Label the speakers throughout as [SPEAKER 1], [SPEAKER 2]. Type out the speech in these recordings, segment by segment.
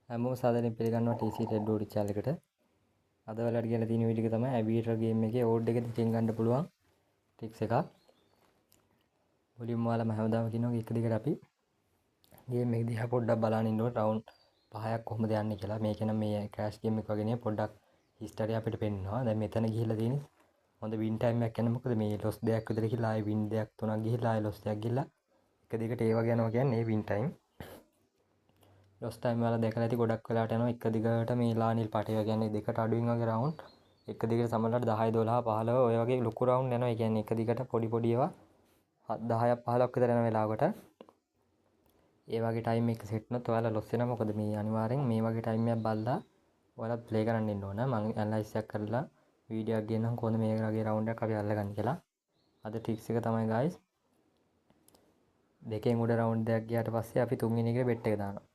[SPEAKER 1] හැමෝම සාදරයෙන් පිළිගන්නවා TC Red Dot channel එකට. අද ඔයාලට කියලා තියෙන වීඩියෝ එක තමයි Aviator game එකේ ඕඩ් එක දිගින් ගන්න පුළුවන් ට්‍රික්ස් එකක්. මුලින්ම ඔයාලම හැමදාම කියනවා එක දිගට අපි game එක දිහා පොඩ්ඩක් බලන්න ඉන්න ඕනේ රවුන්ඩ් 5ක් කොහොමද යන්නේ කියලා. මේක නම් මේ crash game එක වගේ නේ පොඩ්ඩක් history අපිට පෙන්නනවා. දැන් මෙතන ගිහිල්ලා තියෙන්නේ හොඳ win time එකක් යන මොකද මේ loss දෙකක් විතර ගිහිල්ලා ආයි win දෙකක් තුනක් ගිහිල්ලා ආයි loss දෙකක් ගිහිල්ලා එක දිගට ඒ වගේ යනවා කියන්නේ win time. ලොස් ටයිම් වල දැකලා ඇති ගොඩක් වෙලාට යනවා එක දිගට මේ ලානිල් පාටේ කියන්නේ දෙකට අඩුවෙන් වගේ රවුන්ඩ් එක දිගට සමහරවිට 10 12 15 ඔය වගේ ලොකු රවුන්ඩ් යනවා. ඒ කියන්නේ එක දිගට පොඩි පොඩි ඒවා 10ක් 15ක් විතර යන වෙලාවකට ඒ වගේ ටයිම් එක සෙට් වුණොත් ඔයාලා ලොස් වෙනවා. මොකද මේ අනිවාර්යෙන් මේ වගේ ටයිම් එකක් බලලා ඔයාලා ප්ලේ කරන්න ඉන්න ඕන. මම ඇනලයිස් එකක් කරලා වීඩියෝ එකක් ගෙනනම් කොහොමද මේ වගේ රවුන්ඩ් එකක් අපි අල්ලගන්නේ කියලා. අද ටික්ස් එක තමයි guys. දෙකෙන් උඩ රවුන්ඩ් දෙකක් ගියාට පස්සේ අපි තුන්වෙනි එකේ බෙට් එක දානවා.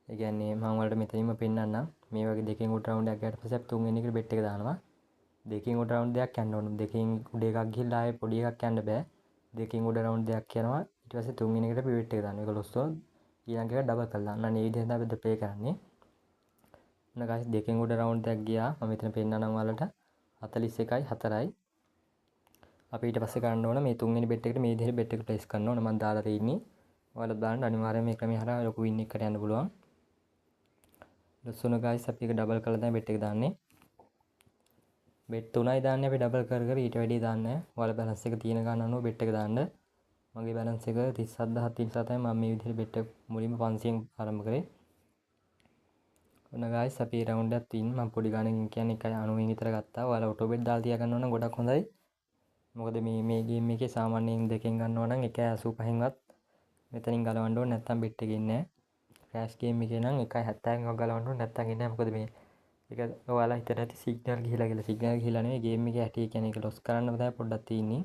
[SPEAKER 1] ඒ කියන්නේ මම වලට මෙතනින්ම පෙන්නන්නම්. මේ වගේ දෙකෙන් උඩ රවුන්ඩ් එකක් ගියාට පස්සේ අපි තුන්වෙනි එකට බෙට් එක දානවා. දෙකෙන් උඩ රවුන්ඩ් දෙකක් යන්න ඕන. දෙකෙන් උඩ එකක් ගිහිල්ලා ආයේ පොඩි එකක් යන්න බෑ. දෙකෙන් උඩ රවුන්ඩ් දෙකක් යනවා. ඊට පස්සේ තුන්වෙනි එකට පිවිට් එක දානවා. ඒක ලොස් වුණොත් ඊළඟ එක ඩබල් කරලා දාන්න. අන්න ඒ විදිහට අපි ප්ලේ කරන්නේ. ඔන්න guys දෙකෙන් උඩ රවුන්ඩ් දෙකක් ගියා. මම මෙතන පෙන්නන්නම් ඔයාලට 41යි 4යි. අපි ඊට පස්සේ කරන්න ඕන මේ තුන්වෙනි බෙට් එකට මේ විදිහට බෙට් එක ප්ලේස් කරන්න ඕන. මම දාලා තියෙන්නේ. ඔයාලා දාන්න අනිවාර්යයෙන් මේ ක්‍රමය හරහා ලොකු වින් එකකට යන්න පුළුවන්. ලොස්සුන guys අපි එක ඩබල් කරලා තමයි බෙට් එක දාන්නේ. බෙට් 3යි දාන්නේ අපි ඩබල් කර කර ඊට වැඩි දාන්නේ නැහැ. ඔයාලා බැලන්ස් එක තියෙන ගන්න අනුව බෙට් එක දාන්න. මගේ බැලන්ස් එක 37000 නිසා තමයි මම මේ විදිහට බෙට් එක මුලින්ම 500න් ආරම්භ කරේ. ඔන්න guys අපි රවුන්ඩ් එකක් තින් මම පොඩි ගණන් කියන්නේ 1.90 විතර ගත්තා. ඔයාලා ඔටෝ බෙට් දාලා තියා ගන්න ඕන ගොඩක් හොඳයි. මොකද මේ ගේම් එකේ සාමාන්‍යයෙන් දෙකෙන් ගන්නවා නම් 1.85න්වත් මෙතනින් ගලවන්න ඕනේ නැත්නම් බෙට් එකේ ඉන්නේ නැහැ. ක්‍රෑෂ් ගේම් එකේ නම් 1.70න් වගේ ගලවන්න ඕනේ නැත්නම් ඉන්නේ නැහැ. මොකද මේ ඒක ඔයාලා හිතට ඇති සිග්නල් ගිහිලා කියලා. සිග්නල් ගිහිලා නෙවෙයි ගේම් එකේ හැටි කියන්නේ ඒක ලොස් කරන්න තමයි පොඩ්ඩක් තියෙන්නේ.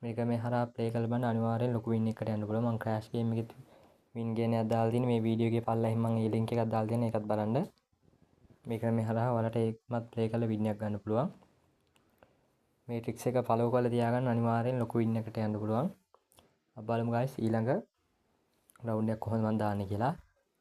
[SPEAKER 1] මේක මේ හරහා ප්ලේ කරලා බලන්න අනිවාර්යෙන් ලොකු වින් එකකට යන්න පුළුවන්. මම ක්‍රෑෂ් ගේම් එකේ වින් ගේන එකක් දාලා තියෙන්නේ. මේ වීඩියෝ එකේ පල්ලෙහින් මම ඒ ලින්ක් එකක් දාලා තියෙනවා. ඒකත් බලන්න. මේක මේ හරහා ඔයාලට ඒකමත් ප්ලේ කරලා වින් එකක් ගන්න පුළුවන්. මේ ට්‍රික්ස් එක ෆලෝ කරලා තියාගන්න අනිවාර්යෙන් ලොකු වින් එකකට යන්න පුළුවන්. අපි බලමු guys ඊළඟ රවුන්ඩ් එකක් කොහොමද මම දාන්නේ කියලා.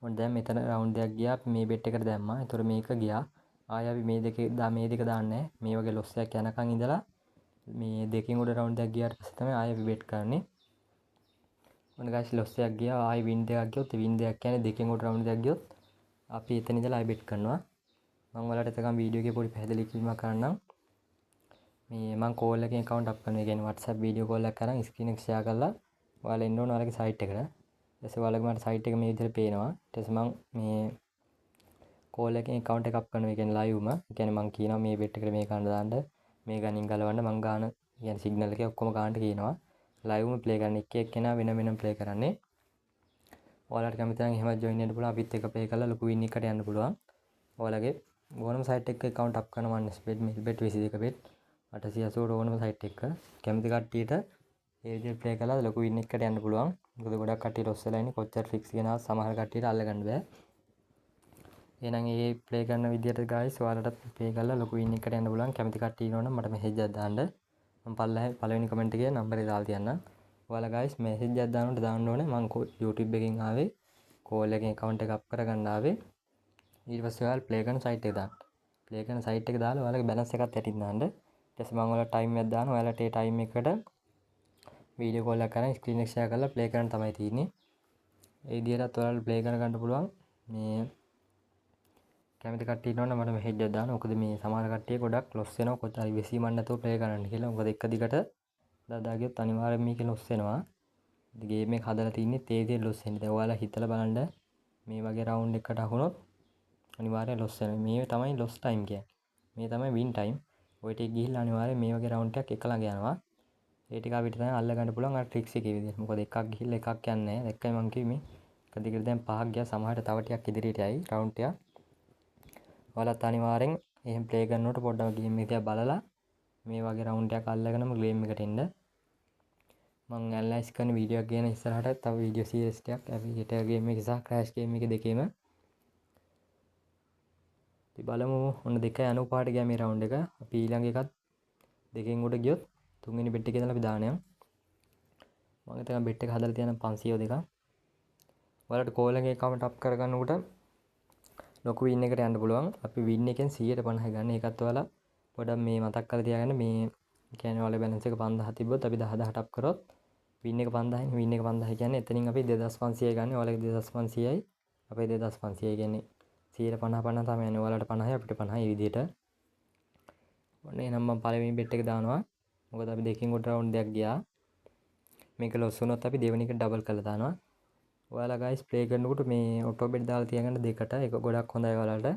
[SPEAKER 1] මොකද දැන් මෙතන රවුන්ඩ් එකක් ගියා අපි මේ බෙට් එකට දැම්මා. ඒතර මේක ගියා. ආයෙ අපි මේ දෙක දාන්නේ මේ වගේ ලොස් එකක් යනකන් ඉඳලා මේ දෙකෙන් උඩ රවුන්ඩ් එකක් ගියාට පස්සේ තමයි ආයෙ අපි බෙට් කරන්නේ. මොන guys ලොස් එකක් ගියා ආයෙ වින් දෙකක් ගියොත් වින් දෙකක් කියන්නේ දෙකෙන් උඩ රවුන්ඩ් එකක් ගියොත් අපි එතන ඉඳලා ආයෙ බෙට් කරනවා. මම ඔයාලට එතකන් වීඩියෝ එකේ පොඩි පැහැදිලි කිරීමක් කරන්නම්. මේ මම කෝල් එකෙන් account up කරනවා. ඒ කියන්නේ WhatsApp වීඩියෝ කෝල් එකක් කරන් ස්ක්‍රීන් එක ෂෙයා කරලා ඔයාලා එන්න ඕන ඔයාලගේ සයිට් එකට. ඊටසේ ඔයාලගේ මට සයිට් එක මේ විදිහට පේනවා. ඊට පස්සේ මම මේ කෝල් එකෙන් account එක up කරනවා. ඒ කියන්නේ liveම. ඒ කියන්නේ මම කියනවා මේ බෙට් එකට මේ ගන්න දාන්න. මේ ගණන් ගලවන්න මම ගාන කියන්නේ සිග්නල් එකේ ඔක්කොම ගන්නට කියනවා. liveම play කරන්න. එක එක්කෙනා වෙන වෙනම play කරන්නේ. ඔයාලට කැමති නම් එහෙම join වෙන්න පුළුවන්. අපිත් එක play කරලා ලොකු win එකකට යන්න පුළුවන්. ඔයාලගේ ඕනම site එකක account up කරනවා නම් bet 22 bet 880 ඕනම site එකක කැමති කට්ටියට ඒ විදිහට play කරලා ලොකු win එකකට යන්න පුළුවන්. මොකද ගොඩක් කට්ටිය loss වෙලා ඉන්නේ. කොච්චර tricks ගෙනාවත් සමහර කට්ටියට අල්ලගන්න බෑ. එහෙනම් මේ play කරන විදිහට guys ඔයාලට play කරලා ලොකු win එකකට යන්න පුළුවන්. කැමති කට්ටිය ඉන්නවනම් මට message එකක් දාන්න. මම පළවෙනි comment එකේ number එක දාලා තියන්නම්. ඔයාලා guys message එකක් දාන්න ඕනේ. මම YouTube එකෙන් ආවේ call එකෙන් account එක up කරගන්න ආවේ. ඊට පස්සේ ඔයාලා play කරන site එක දාන්න. play කරන site එක දාලා ඔයාලගේ balance එකත් යටින් දාන්න. ඊට පස්සේ මම ඔයාලට time එකක් දානවා. ඔයාලට ඒ time එකට වීඩියෝ කෝල් එකක් කරන් ස්ක්‍රීන් එක ෂෙයා කරලා ප්ලේ කරන්න තමයි තියෙන්නේ. ඒ විදිහට ඔයාලා ප්ලේ කරගන්න පුළුවන්. මේ කැමති කට්ටිය ඉන්නවනම් මට මෙහෙජ් එකක් දාන්න. මොකද මේ සමහර කට්ටිය ගොඩක් ලොස් වෙනවා. කොච්චර විසීමක් නැතුව ප්ලේ කරන්න කියලා. මොකද එක දිගට දාදා ගියොත් අනිවාර්යෙන් මේක ලොස් වෙනවා. ගේම් එක හදලා තින්නේ ඒ විදිහට ලොස් වෙන්නේ. දැන් ඔයාලා හිතලා බලන්න මේ වගේ රවුන්ඩ් එකකට අහුනොත් අනිවාර්යෙන් ලොස් වෙනවා. මේ තමයි ලොස් ටයිම් කියන්නේ. මේ තමයි වින් ටයිම්. ඔය ටික ගිහිල්ලා අනිවාර්යෙන් මේ වගේ රවුන්ඩ් එකක් එක ළඟ යනවා. ඒ ටික අපිට තමයි අල්ල ගන්න පුළුවන් අර ට්‍රික්ස් එකේ විදිහට. මොකද එකක් ගිහිල්ලා එකක් යන්නේ නැහැ. දැක්කයි මං කිව්වේ මේ. එක දිගට දැන් පහක් ගියා. සමහරට තව ටිකක් ඉදිරියට යයි රවුන්ඩ් එක. ඔයාලත් අනිවාර්යෙන් එහෙම ප්ලේ කරනකොට පොඩ්ඩක් ගේම් එක බලලා මේ වගේ රවුන්ඩ් එකක් අල්ලගෙනම ගේම් එකට එන්න. මම ඇනලයිස් කරන වීඩියෝ එක ගැන ඉස්සරහට තව වීඩියෝ සීරීස් ටිකක් Aviator ගේම් එක සහ Crash ගේම් එක දෙකේම අපි බලමු. ඔන්න 2.95ට ගියා මේ රවුන්ඩ් එක. අපි ඊළඟ එකත් දෙකෙන් උඩ ගියොත් තුන්වෙනි බෙට් එකේ ඉඳලා අපි දානවා. මම හිතනවා බෙට් එක හදලා තියන 502ක්. ඔයාලට කෝල් එකේ account up කරගන්නකොට ලොකු වින් එකට යන්න පුළුවන්. අපි වින් එකෙන් 150 ගන්න. ඒකත් ඔයාලා පොඩක් මේ මතක් කරලා තියාගන්න. මේ කියන්නේ ඔයාලා බැලන්ස් එක 5000 තිබ්බොත් අපි 10000 ටප් කරොත් වින් එක 5000යි. වින් එක 5000 කියන්නේ එතනින් අපි 2500යි ගන්න. ඔයාලගේ 2500යි අපේ 2500යි කියන්නේ 150 තමයි යන්නේ. ඔයාලට 50යි අපිට 50යි මේ විදිහට. ඔන්න එහෙනම් මම පළවෙනි බෙට් එක දානවා. මොකද අපි දෙකකින් උඩ රවුන්ඩ් එකක් ගියා. මේක ලොස් වුණොත් අපි දෙවෙනි එක ඩබල් කරලා දානවා. ඔයාලා ගයිස් ප්ලේ කරනකොට මේ ඔටෝ බෙට් දාලා තියාගන්න දෙකට. ඒක ගොඩක් හොඳයි ඔයාලට.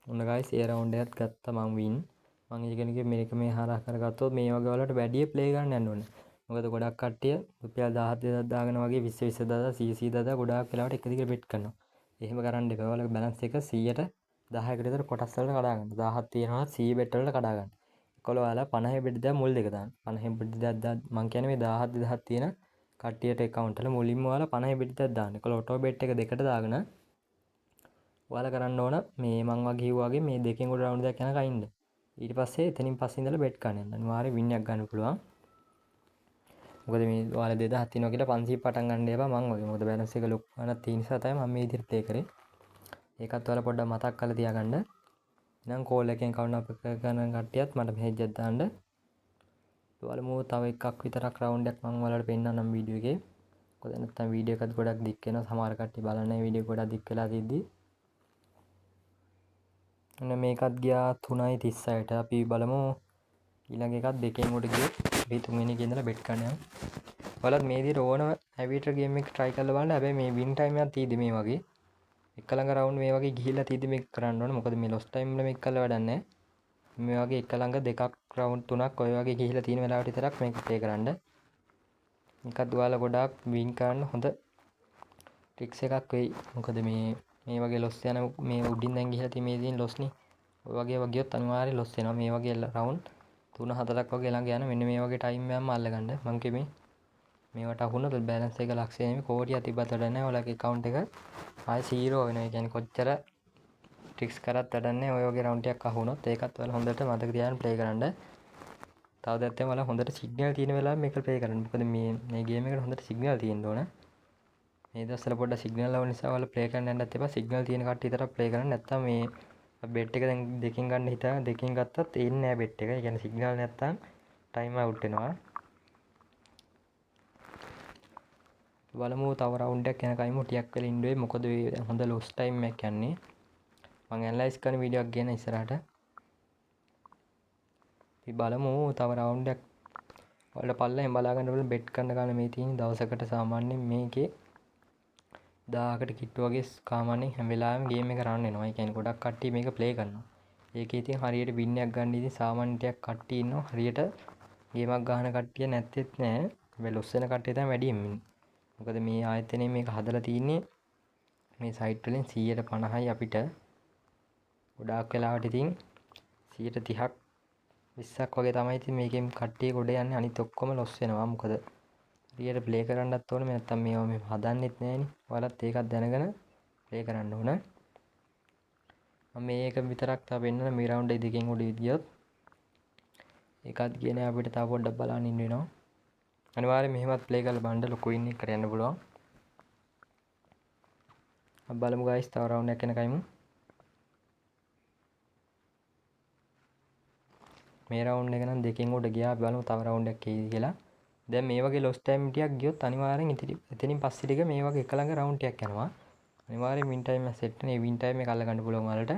[SPEAKER 1] ඔන්න ගයිස් ඒ රවුන්ඩ් එකත් ගත්තා මම වින්. මම ඉගෙනගේ මේක මේ හරහා කරගත්තොත් මේ වගේ ඔයාලට වැඩි ප්ලේ ගන්න යන්න ඕනේ. මොකද ගොඩක් කට්ටිය රුපියල් 1000 දාගෙන වගේ 20 20000 ගොඩාක් වෙලාවට එක දිගට බෙට් කරනවා. එහෙම කරන්න එපා. ඔයාලගේ බැලන්ස් එක 100ට 10කට විතර කොටස් වලට කඩා ගන්න. 1000ක් තියෙනවා 100 බෙට් වලට කඩා ගන්න. ඒකවල ඔයාලා 50 බෙට් දාලා මුල් දෙක දාන්න. 50 බෙට් දාලා මම කියන්නේ මේ 1000 2000 තියෙන කට්ටියට account වල මුලින්ම ඔයාලා 50 බෙට් දාලා දාන්න. ඒකවල ඔටෝ බෙට් එක දෙකට දාගෙන ඔයාලා කරන්න ඕන මේ මං වගේ වගේ මේ දෙකෙන් උඩ රවුන්ඩ් එකක් යනකම් ඉන්න. ඊට පස්සේ එතනින් පස්සේ ඉඳලා බෙට් ගන්න යන්න. අනිවාර්යෙන් වින් එකක් ගන්න පුළුවන්. මොකද මේ ඔයාලා 2000 තියෙනවා කියලා 500 පටන් ගන්න එපා මං වගේ. මොකද බැලන්ස් එක ලොකු ගන්නක් තියෙන නිසා තමයි මම මේ විදිහට ප්ලේ කරේ. ඒකත් ඔයාලා පොඩ්ඩක් මතක් කරලා තියාගන්න. එහෙනම් කෝල් එකෙන් කවුන්ට් අප් කරන කට්ටියත් මට මෙහෙජ් එකක් දාන්න. බලමු තව එකක් විතරක් රවුන්ඩ් එකක් මම ඔයාලට පෙන්නන්නම් වීඩියෝ එකේ. මොකද නැත්තම් වීඩියෝ එකත් ගොඩක් දික් වෙනවා. සමහර කට්ටිය බලන්නේ වීඩියෝ ගොඩක් දික් වෙලා තිද්දි. ඔන්න මේකත් ගියා 3.36ට. අපි බලමු ඊළඟ එකත් දෙකෙන් උඩ ගියොත් අපි තුන්වෙනි එකේ ඉඳලා බෙට් ගන්න යනවා. ඔයාලත් මේ විදිහට ඕනම ඇවිටර් ගේම් එක try කරලා බලන්න. හැබැයි මේ වින් ටයිම් එකක් තියෙදි මේ වගේ එක ළඟ රවුන්ඩ් මේ වගේ ගිහිල්ලා තියෙදි මේක කරන්න ඕනේ. මොකද මේ ලොස් ටයිම් වල මේක කරලා වැඩක් නැහැ. මේ වගේ එක ළඟ දෙකක් රවුන්ඩ් තුනක් ඔය වගේ ගිහිල්ලා තියෙන වෙලාවට විතරක් මේක ප්ලේ කරන්න. මේකත් ඔයාලා ගොඩාක් වින් කරන්න හොඳ ට්‍රික්ස් එකක් වෙයි. මොකද මේ වගේ ලොස් යන මේ උඩින් දැන් ගිහිල්ලා තියෙන මේ දින් ලොස්නේ. ඔය වගේ වගියොත් අනිවාර්යෙන් ලොස් වෙනවා. මේ වගේ රවුන්ඩ් 3-4ක් වගේ ළඟ යන මෙන්න මේ වගේ ටයිම් එකක්ම අල්ලගන්න. මං කිව්වේ මේවට අහුනොත් බැලන්ස් එක ලක්ෂය නෙමෙයි කෝටියක් තිබ්බත් වැඩ නැහැ. ඔයාලගේ account එක ආයෙ 0 වෙනවා. ඒ කියන්නේ කොච්චර ට්‍රික්ස් කරත් වැඩක් නැහැ. ඔය වගේ රවුන්ඩ් එකක් අහුනොත් ඒකත් ඔයාලා හොඳට මතක තියාගෙන ප්ලේ කරන්න. තව දැත්තේ ඔයාලා හොඳට සිග්නල් තියෙන වෙලාවෙ මේක ප්ලේ කරන්න. මොකද මේ ගේම් එකට හොඳට සිග්නල් තියෙන්න ඕන. මේ දවස්වල පොඩ්ඩක් සිග්නල් ලව නිසා ඔයාලා ප්ලේ කරන්න යන්නත් එපා. සිග්නල් තියෙන කට්ටිය විතරක් ප්ලේ කරන්න. නැත්තම් මේ බෙට් එක දැන් දෙකකින් ගන්න හිතා දෙකකින් ගත්තත් එන්නේ නැහැ බෙට් එක. ඒ කියන්නේ සිග්නල් නැත්තම් ටයිම් අවුට් වෙනවා. බලමු තව රවුන්ඩ් එකක් යනකම් ටිකක් වෙලා ඉන්න වෙයි. මොකද හොඳ ලොස් ටයිම් එකක් යන්නේ. මම ඇනලයිස් කරන වීඩියෝ එකක් ගේන ඉස්සරහට. අපි බලමු තව රවුන්ඩ් එකක් ඔයාලට පල්ලෙන් බලා ගන්න බල බෙට් කරන ගාන මේ තියෙන දවසකට සාමාන්‍යයෙන් මේකේ 1000කට කිට්ටු වගේ සාමාන්‍යයෙන් හැම වෙලාවෙම ගේම් එක රන් වෙනවා. ඒ කියන්නේ ගොඩක් කට්ටිය මේක ප්ලේ කරනවා. ඒකේ ඉතින් හරියට වින් එකක් ගන්න ඉතින් සාමාන්‍ය ටිකක් කට්ටිය ඉන්නවා. හරියට ගේමක් ගහන කට්ටිය නැත්තේත් නෑ. හැබැයි ලොස් වෙන කට්ටිය තමයි වැඩියෙන් ඉන්නේ. මොකද මේ ආයතනයේ මේක හදලා තින්නේ මේ සයිට් වලින් 150යි අපිට. ගොඩාක් වෙලාවට ඉතින් 130ක් 20ක් වගේ තමයි ඉතින් මේකෙන් කට්ටිය ගොඩ යන්නේ. අනිත් ඔක්කොම ලොස් වෙනවා. මොකද හරියට ප්ලේ කරන්නත් ඕනේ. නැත්තම් මේවා මේ හදන්නෙත් නෑනේ. ඔයාලත් ඒකත් දැනගෙන ප්ලේ කරන්න ඕන. මම මේක විතරක් තව වෙන්න මේ රවුන්ඩ් එක දෙකෙන් උඩ ගියොත් ඒකත් ගියේ නෑ අපිට තව පොඩ්ඩක් බලන්න ඉන්න වෙනවා. අනිවාර්යයෙන් මෙහෙමත් ප්ලේ කරලා බලන්න ලොකු වින් එකකට යන්න පුළුවන්. අපි බලමු ගයිස් තව රවුන්ඩ් එකක් යනකම්. මේ රවුන්ඩ් එක නම් දෙකෙන් උඩ ගියා. අපි බලමු තව රවුන්ඩ් එකක් එයිද කියලා. දැන් මේ වගේ ලොස් ටයිම් ටිකක් ගියොත් අනිවාර්යෙන් එතනින් පස්සේ ටික මේ වගේ එක ළඟ රවුන්ඩ් එකක් යනවා. අනිවාර්යෙන් වින් ටයිම් එක සෙට් වෙන වින් ටයිම් එක අල්ල ගන්න පුළුවන් ඔයාලට.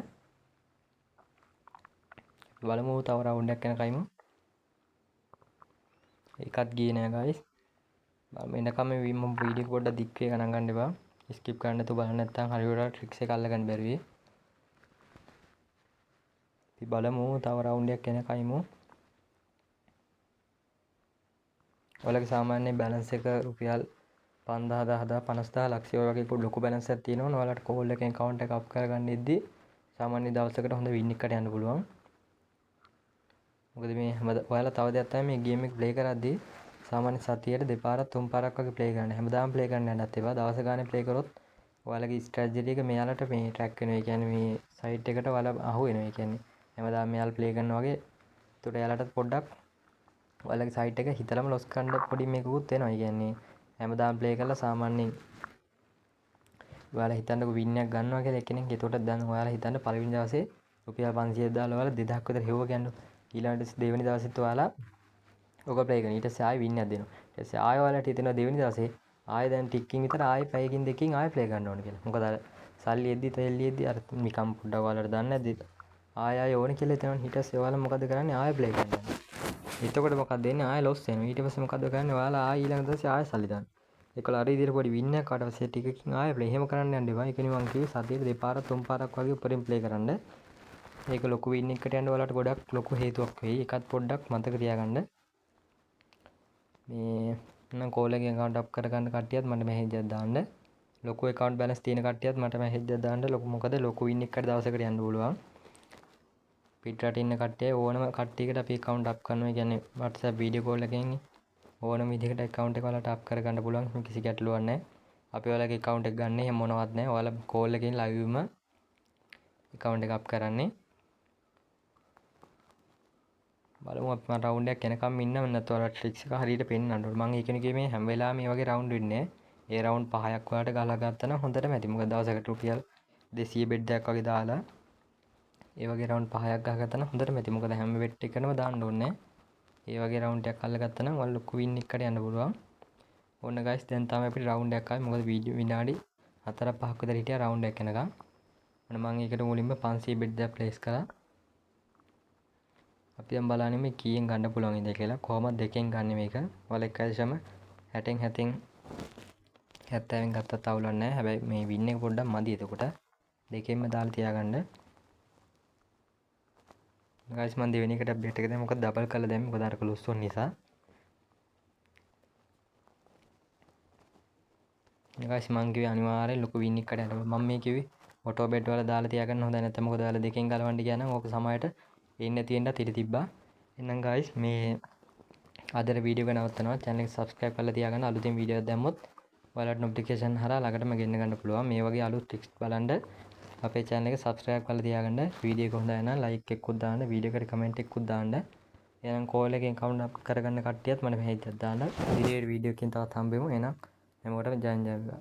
[SPEAKER 1] බලමු තව රවුන්ඩ් එකක් යනකම්. ඒකත් ගියේ නෑ ගයිස්. එනකම් මේ මම වීඩියෝ පොඩ්ඩක් දික් වේ ගණන් ගන්න එපා. ස්කිප් කරන්න නැතුව බලන්න නැත්නම් හරියට ට්‍රික්ස් එක අල්ල ගන්න බැරි වෙයි. අපි බලමු තව රවුන්ඩ් එකක් යනකම්. ඔයාලගේ සාමාන්‍ය බැලන්ස් එක රුපියල් 5000 10000 50000 ලක්ෂය වගේ ලොකු බැලන්ස් එකක් තියෙනවනේ. ඔයාලට කෝල් එකෙන් account එක අප් කරගන්න ඉද්දි සාමාන්‍ය දවසකට හොඳ වින් එකකට යන්න පුළුවන්. මොකද මේ ඔයාලා තව දෙයක් තමයි මේ ගේම් එක ප්ලේ කරද්දී සාමාන්‍ය සතියේට දෙපාරක් තුන් පාරක් වගේ ප්ලේ කරන්න. හැමදාම ප්ලේ කරන්න යන්නත් එපා. දවස ගානේ ප්ලේ කරොත් ඔයාලගේ ස්ට්‍රැටජි එක මෙයාලට මේ ට්‍රැක් වෙනවා. ඒ කියන්නේ මේ සයිට් එකට ඔයාලා අහු වෙනවා. ඒ කියන්නේ හැමදාම මෙයාලා ප්ලේ කරනවා වගේ. ඒකට එයාලටත් පොඩ්ඩක් ඔයාලගේ සයිට් එක හිතලම ලොස් කරන්න පොඩි මේකකුත් වෙනවා. ඒ කියන්නේ හැමදාම ප්ලේ කරලා සාමාන්‍යයෙන් ඔයාලා හිතන්නකෝ වින් එකක් ගන්නවා කියලා එක්කෙනෙක්. එතකොට දැන් ඔයාලා හිතන්න පළවෙනි දවසේ රුපියල් 500ක් දාලා ඔයාලා 2000ක් විතර හෙව්ව ගන්නු. ඊළඟට දෙවෙනි දවසෙත් ඔයාලා ඔක ප්ලේ කරනවා. ඊට පස්සේ ආයෙ වින් එකක් දෙනවා. ඊට පස්සේ ආයෙ ඔයාලට හිතෙනවා දෙවෙනි දවසේ ආයෙ දැන් ටිකකින් විතර ආයෙ පැයකින් දෙකකින් ආයෙ ප්ලේ කරන්න ඕන කියලා. මොකද අර සල්ලි එද්දි තෙල්ලි එද්දි අර නිකම් පොඩ්ඩක් ඔයාලට දන්නේ නැද්ද? ආයෙ ඕනේ කියලා හිතනවා. ඊට පස්සේ ඔයාලා මොකද කරන්නේ? ආයෙ ප්ලේ කරනවා. එතකොට මොකක්ද වෙන්නේ? ආයෙ ලොස් වෙනවා. ඊට පස්සේ මොකද කරන්නේ? ඔයාලා ආයෙ ඊළඟ දවසේ ආයෙ සල්ලි දාන්න. ඒකල අර විදිහට පොඩි වින් එකක් ආවට පස්සේ ටිකකින් ආයෙ ප්ලේ. එහෙම කරන්න යන්න එපා. ඒකනේ මම කිව්වේ සතියේ දෙපාරක් තුන් පාරක් වගේ උඩරින් ප්ලේ කරන්න. ඒක ලොකු වින් එකකට යන්න ඔයාලට ගොඩක් ලොකු හේතුවක් වෙයි. ඒකත් පොඩ්ඩක් මතක තියාගන්න. මේ නම් කෝල් එකේ account up කරගන්න කට්ටියත් මට මැසේජ් එකක් දාන්න. ලොකු account balance තියෙන කට්ටියත් මට මැසේජ් එකක් දාන්න. මොකද ලොකු වින් එකකට දවසකට යන්න පුළුවන්. පිටරට ඉන්න කට්ටිය ඕනම කට්ටියකට අපි account up කරනවා. කියන්නේ WhatsApp video call එකකින් ඕනම විදිහකට account එක ඔයාලට up කරගන්න පුළුවන්. කිසි ගැටලුවක් නැහැ. අපි ඔයාලගේ account එක ගන්න එහෙම මොනවත් නැහැ. ඔයාලා call එකකින් liveම account එක up කරන්නේ. බලමු අපි මම රවුන්ඩ් එකක් එනකම් ඉන්න නැත්නම් ඔයාලා ට්‍රික්ස් එක හරියට පෙන්නන්න ඕනේ. මම ඒකනේ කිව්වේ මේ හැම වෙලාවෙම මේ වගේ රවුන්ඩ් වෙන්නේ. ඒ රවුන්ඩ් 5ක් ඔයාලට ගහලා ගත්තා නම් හොඳටම ඇති. මොකද දවසකට රුපියල් 200 බෙඩ් එකක් වගේ දාලා ඒ වගේ රවුන්ඩ් 5ක් ගහගත්තා නම් හොඳටම ඇති. මොකද හැම බෙඩ් එකකම දාන්න ඕනේ. ඒ වගේ රවුන්ඩ් එකක් අල්ලගත්තා නම් ඔයාලා ලොකු වින් එකකට යන්න පුළුවන්. ඕන්න ගයිස් දැන් තමයි අපිට රවුන්ඩ් එකක් ආවේ. මොකද වීඩියෝ විනාඩි 4-5ක් විතර හිටියා රවුන්ඩ් එකක් එනකම්. මම ඒකට මුලින්ම 500 බෙඩ් එකක් ප්ලේස් කරා. අපි දැන් බලන්නේ මේ කීයෙන් ගන්න පුළුවන් ඉඳ කියලා. කොහොමද දෙකෙන් ගන්න මේක? ඔයාලා 1.60න් 70න් ගත්තත් අවුලක් නැහැ. හැබැයි මේ වින් එක පොඩ්ඩක් මදි. එතකොට දෙකෙන්ම දාලා තියාගන්න. ගයිස් මම දෙවෙනි එකට බෙට් එක දැම්ම. මොකද ඩබල් කරලා දැම්මේ. මොකද අරක ලොස් වුන නිසා. ගයිස් මම කිව්වේ අනිවාර්යෙන් ලොකු වින් එකකට යන්න. මම මේ කිව්වේ ඔටෝ බෙට් වල දාලා තියාගන්න හොඳ නැත්නම් මොකද ඔයාලා දෙකෙන් ගලවන්න ගියා නම් ඕක සමහරට එන්නේ තියෙන්නත් ඉඩ තිබ්බා. එහෙනම් ගයිස් මේ අදට වීඩියෝ එක නවත්තනවා. channel එක subscribe කරලා තියාගන්න. අලුතින් වීඩියෝ එකක් දැම්මොත් ඔයාලට notification හරහා ළඟටම ගෙන්න ගන්න පුළුවන්. මේ වගේ අලුත් tricks බලන්න අපේ channel එක subscribe කරලා තියාගන්න. වීඩියෝ එක හොඳයි නම් like එකකුත් දාන්න. වීඩියෝ එකට comment එකකුත් දාන්න. එහෙනම් call එකෙන් account up කරගන්න කට්ටියත් මට message එකක් දාන්න. ඉදිරියට වීඩියෝ එකකින් තවත් හම්බෙමු. එහෙනම් හැමෝටම ජය ජය වේවා.